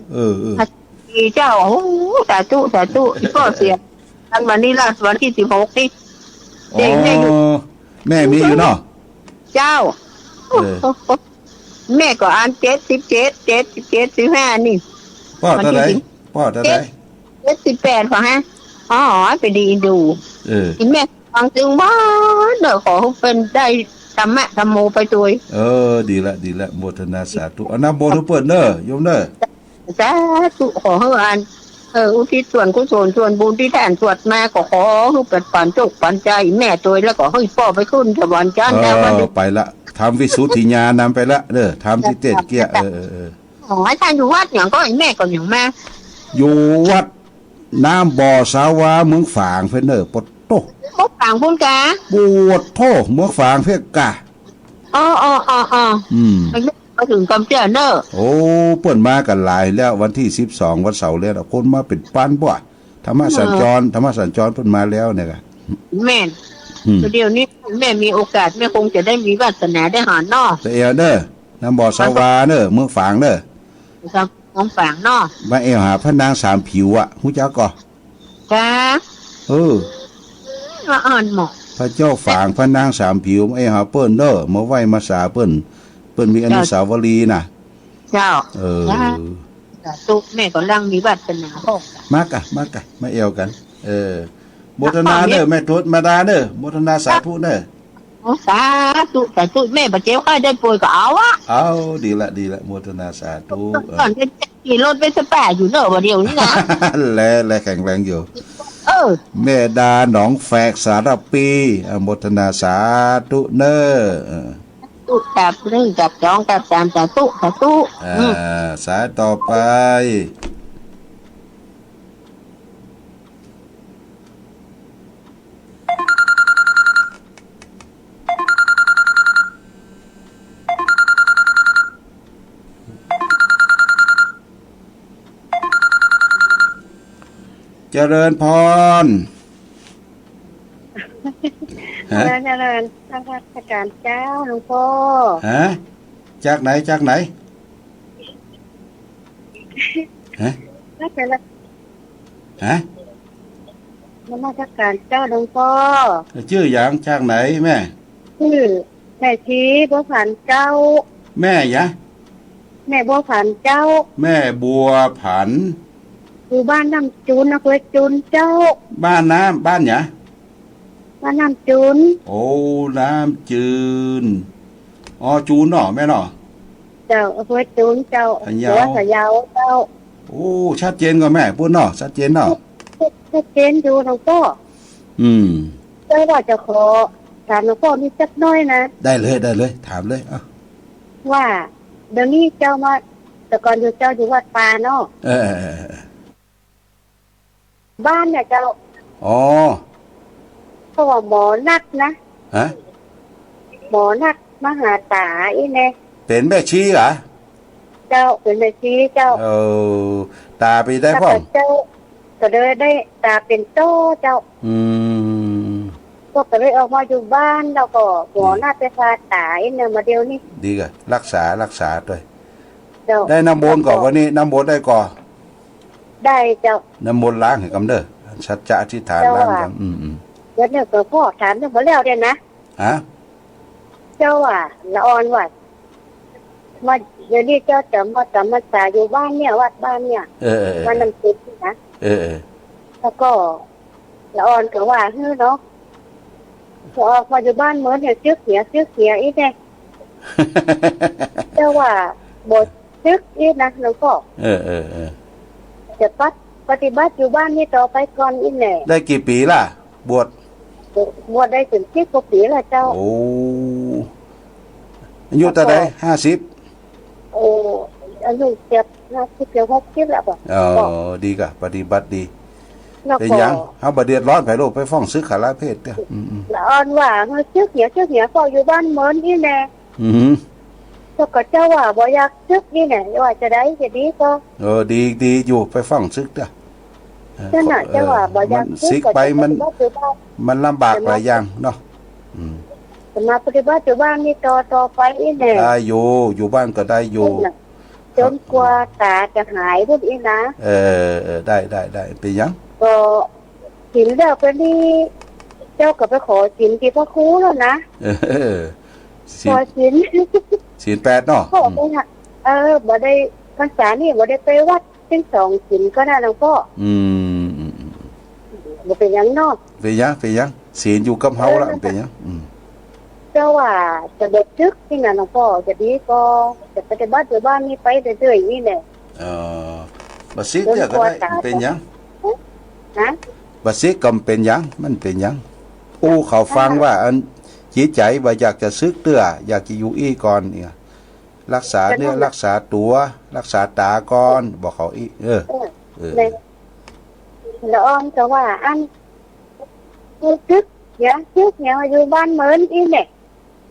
ดีเจ้าโอ้สาธุสาธุก็เสียทันวันนี้ล่ะวันที่16นี่เด็กแม่อยู่ แม่มีอยู่เนาะ เจ้าแม่ก็อ่าน77 15นี่ พ่อเท่าไหร่78พอฮะอ๋อไปดีดูที่แม่ฟังจึงว่าเด้อขอเป็นได้ธรรมะธรรมโมไปตัว ดีละโมทนาสาธุเอาน้ำโบทุเปิดเนอะโยมเนอะ สาธุขอให้อ่านอุทิศส่วนกุศลส่วนบุญที่แทนสวดมาก็ขอให้เป็นปันโชคปันใจแม่ตัวแล้วก็ให้พ่อไปขึ้นสวรรค์จันทร์แล้ววันนี้ ไปละทำวิสุทธิญาณนำไปละเด้อทำที่เต็ดเกี้ยอ๋อท่านอยู่วัดอย่างก็แม่ก็อย่างมา อยู่วัดน้ำบ่อสาวาเมืองฝางเพื่อนเนอปดโต พบต่างพุ่นกา ปวดโทเมืองฝางเพื่อกะ อ๋อไปถึงกำเจ้าเนอะ โอ้เปิ่นมากันหลายแล้ววันที่12วันเสาร์แล้วคนมาเป็นปานบ่ธรรมสัญจรเพิ่นมาแล้วเนี่ยกะ แม่เดี๋ยวนี้แม่มีโอกาสแม่คงจะได้มีวาสนาได้หานอ แต่เด้อน้ำบ่อสาวาเด้อเมืองฝางเด้อ ครับของฝางนอ มาหาพระนางสามผิวฮู้จักก่อ จ้า เออ อ่อนหมอก พระเจ้าฝางพระนางสามผิวไอ้หาเปิ้นเด้อมาไหว้มาสาเปิ้นมีอนุสาวรีย์น่ะ เจ้า เออ จ้าตุแม่ก็ลังมีบัตรเป็นหนาห้อง มากะมาเอวกัน เออโมทนาเด้อแม่ทุดมาดาเด้อโมทนาสาธุเด้อ โอ้สาธุแม่บัเจ้าใครได้ป่วยก็เอาอะ เอาดีละโมทนาสาธุเอ ตอนเป็นขี่รถไปสแปะอยู่เนอะวันเดียวนี่นะ แลแข็งแรงอยู่ เออ แม่ดาหนองแฝกสารปีอโมทนาสาธุเน้อเออ ตุจับเรื่องจับจองจับจามจับตุ สายต่อไป เจริญพร เจริญราชการเจ้าหลวงพ่อ ฮะจากไหนฮะ ราชการ ฮะ ราชการเจ้าหลวงพ่อ ชื่ออย่างจากไหนแม่ ชื่อแม่ชีบัวผันเจ้า แม่ยะ แม่บัวผันเจ้า แม่บัวผัน อยู่บ้านน้ำจูนนะเพื่อจูนเจ้า บ้านน้ำบ้านหยะ บ้านน้ำจูน โอ้น้ำจืนอ๋อจูนเนาะแม่เนาะ เจ้าเพื่อจูนเจ้า พะเยา หัวพะเยาเจ้า โอ้ชัดเจนกว่าแม่พูดเนาะชัดเจนเนาะ ชัดเจนอยู่หลวงพ่อ อืม เจ้าว่าจะขอถามหลวงพ่อนี่สักหน้อยนะ ได้เลยถามเลยอ่ะ ว่าเดี๋ยวนี้เจ้ามาแต่ก่อนอยู่เจ้าอยู่วัดป่าเนาะ เออ บ้านเนี่ยเจ้า อ๋อ เพราะว่าหมอนัดนะ ฮะ หมอนัดมาหาตาอีเน่ เป็นแม่ชีเหรอ เจ้าเป็นแม่ชีเจ้า เออตาไปได้พ่อม เจ้าก็เลยได้ตาเป็นโตเจ้า อืม ก็เลยออกมาอยู่บ้านแล้วก็หมอนัดไปพาตาอีเนี่ยมาเดียวนี่ ดีกะรักษาด้วย เจ้า ได้น้ำมนต์ก่อนวันนี้น้ำมนต์ได้ก่อน ได้เจ้า น้ำมนต์ล้างให้กำเด้อสัจจะอธิษฐานล้างกันอืม เดี๋ยวเนี่ยก็พ่อถามเรื่องมาแล้วเดี๋ยวนะ ฮะ เจ้าว่าละออนว่ามาเดี๋ยวนี้เจ้าจะมาจำพรรษาอยู่บ้านเนี่ยวัดบ้านเนี่ย เออ วันน้ำจิตนะ เออ แล้วก็ละออนก็ว่าเฮ้ยเนาะพอออกมาอยู่บ้านเหมือนเนี่ยซึกเสียอีกไงเจ้าว่าบทซึกอีกนะแล้วก็ เออ จะปฏิบัติอยู่บ้านนี่ต่อไปก่อนอีกแน่ ได้กี่ปีล่ะ บวช บวชได้ถึง10 กว่าปีแล้วเจ้า โอ้อายุเท่าไหร่50โอ้อายุเกือบ60แล้วป่ะ อ๋อดีกะปฏิบัติดี แล้ว เป็น ก็ หยังเฮาบ่เดือดร้อนไผโลกไปฟ้องซึกขาลาเพศเด้ออืม ละออนว่าเฮ้ยซึกเหียพออยู่บ้านเหมือนอีแน่ อืม แล้วก็เจ้าว่าบ่อยากซึกนี่แน่ว่าจะได้จะดีก็ ดีอยู่ไปฟ้องซึกเด้อ เจ้าน่ะเจ้าว่าบ่อยาก ซึกไปมัน ปฏิบัติอยู่บ้าน มันลำบากหลายอย่างเนาะอืม จะมาปฏิบัติอยู่บ้านนี่ต่อไปอีแน่ ได้อยู่บ้านก็ได้อยู่ จนกว่าตาจะหายพุ่นอีนะ ได้เป็นหยัง ก็กินแล้วก็นี่เจ้าก็ไปขอกินที่พระครูแล้วนะ ศี ข ล อกิน ศีล8เนาะ ขอไปฮะบ่ได้พรรษานี่บ่ได้ไปวัดทั้งสองกินก็ได้หลวงพ่อ อืม บ่เป็นหยังเนาะ เป็นหยังศีลอยู่กับเฮาละเป็นหยังเจ้าว่าจะเด็ดทึกที่นั่นหลวงพ่อจะดีก็จะปฏิบัติอยู่บ้านนี่ไปเรื่อยๆนี่แหละ บ่ซิกเนี่ยก็ได้เป็นหยัง นะ บ่ซิกก็เป็นหยังมันเป็นหยังเขาฟังว่าอันจิตใจว่าอยากจะซึกเตื้ออยากจะอยู่อีก่อนเนี่ยรักษาเนื้อรักษาตัวรักษาตาก่อนบอกเขาอีเลยแล้วอ้อมก็ว่าอันทึกอย่าทึกเนี่ยอยู่บ้านเหมือนอีแหละ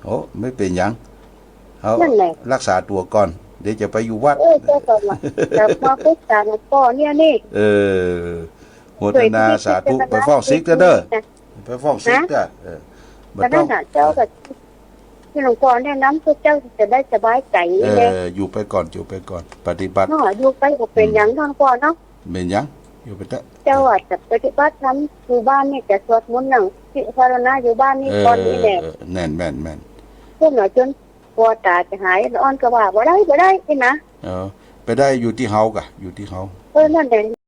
โอ้ไม่เป็นหยังเขา นั่นแหละ รักษาตัวก่อนเดี๋ยวจะไปอยู่วัด เจ้าก็ว่าจะมาปรึกษาหลวงพ่อเนี่ยนี่ โมทนาสาธุไปฟ้องซิกเด้อไปฟ้องซิกเด้อบ่ แต่ ต้ นั่ อง นน่ะเจ้าก็ที่หลวงพ่อแนะนำพวกเจ้าจะได้สบายใจเลย อยู่ไปก่อนปฏิบัติ เนาะอยู่ไปก็เป็นหยังทางพ่อเนาะ เป็นหยัง อยู่ไปเถอะ เจ้าว่าจะปฏิบัติธรรมอยู่บ้านนี่จะสวดมนต์หนังพิจารณาอยู่บ้านนี่ตอนนี้แหละ แน่นแม่นแม่น เพื่อนหน่อยจนกลัวตาจะหายอ่อนก็ว่าบ่ได้นี่นะ ไปได้อยู่ที่เฮากะอยู่ที่เฮา นั่นแหละ